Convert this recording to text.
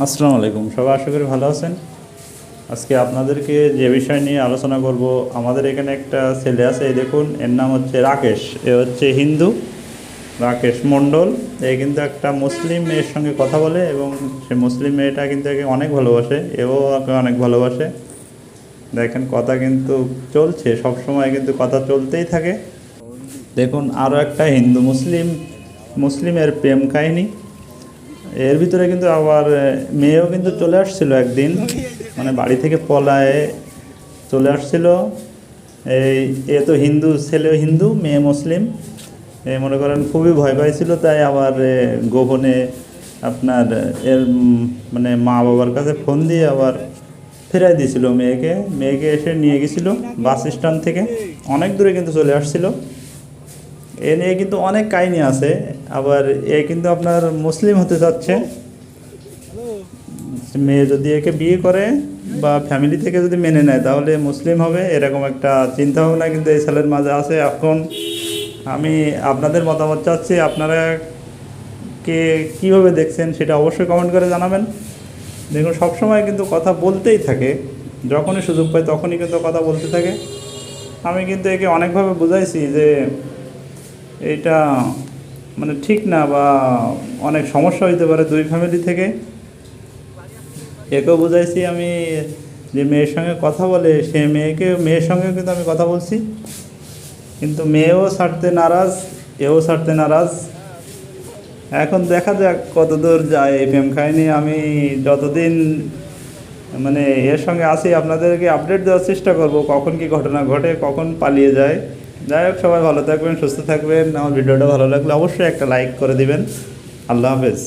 আসসালামু আলাইকুম, সবাই আশা করি ভালো আছেন। আজকে আপনাদেরকে যে বিষয় নিয়ে আলোচনা করব, আমাদের এখানে একটা ছেলে আছে, এই দেখুন, এর নাম হচ্ছে রাকেশ। এ হচ্ছে হিন্দু, রাকেশ মণ্ডল। এ কিন্তু একটা মুসলিম মেয়ের সঙ্গে কথা বলে এবং সে মুসলিম মেয়েটা কিন্তু একে অনেক ভালোবাসে, এও ওকে অনেক ভালোবাসে। দেখেন, কথা কিন্তু চলছে, সব সময় কিন্তু কথা চলতেই থাকে। দেখুন, আরও একটা হিন্দু মুসলিমের প্রেম কাহিনী। এর ভিতরে কিন্তু আবার মেয়েও কিন্তু চলে আসছিল একদিন, মানে বাড়ি থেকে পলায়ে চলে আসছিল। এই এ তো হিন্দু, ছেলে হিন্দু, মেয়ে মুসলিম। মনে করেন খুবই ভয় পাইছিল, তাই আবার গোপনে আপনার এর মানে মা বাবার কাছে ফোন দিয়ে আবার ফেরাই দিয়েছিল মেয়েকে। মেয়েকে এসে নিয়ে গেছিল বাস স্ট্যান্ড থেকে, অনেক দূরে কিন্তু চলে আসছিল। এ নিয়ে কিন্তু অনেক কাহিনী আছে। আবার এ কিন্তু আপনার মুসলিম হতে যাচ্ছে। মেয়ে যদি একে বিয়ে করে বা ফ্যামিলি থেকে যদি মেনে নেয় তাহলে মুসলিম হবে, এরকম একটা চিন্তা ভাবনা কিন্তু এই ছেলের মাঝে আছে। এখন আমি আপনাদের মতামত চাচ্ছি, আপনারা কে কীভাবে দেখছেন সেটা অবশ্যই কমেন্ট করে জানাবেন। দেখুন, সবসময় কিন্তু কথা বলতেই থাকে, যখনই সুযোগ পায় তখনই কিন্তু কথা বলতে থাকে। আমি কিন্তু একে অনেকভাবে বুঝাইছি যে এটা মানে ঠিক না, বা অনেক সমস্যা হইতে পারে দুই ফ্যামিলি থেকে। একেও বুঝাইছি আমি যে মেয়ের সঙ্গে কথা বলে, সে মেয়ের সঙ্গেও কিন্তু আমি কথা বলছি, কিন্তু মেয়েও ছাড়তে নারাজ, এও ছাড়তে নারাজ। এখন দেখা যাক কত দূর যায় এই প্রেম কাহিনী। আমি যতদিন মানে এর সঙ্গে আসি আপনাদেরকে আপডেট দেওয়ার চেষ্টা করব, কখন কি ঘটনা ঘটে, কখন পালিয়ে যায়। যাই হোক, সবাই ভালো থাকবেন, সুস্থ থাকবেন। আমার ভিডিওটা ভালো লাগলে অবশ্যই একটা লাইক করে দিবেন। আল্লাহ হাফেজ।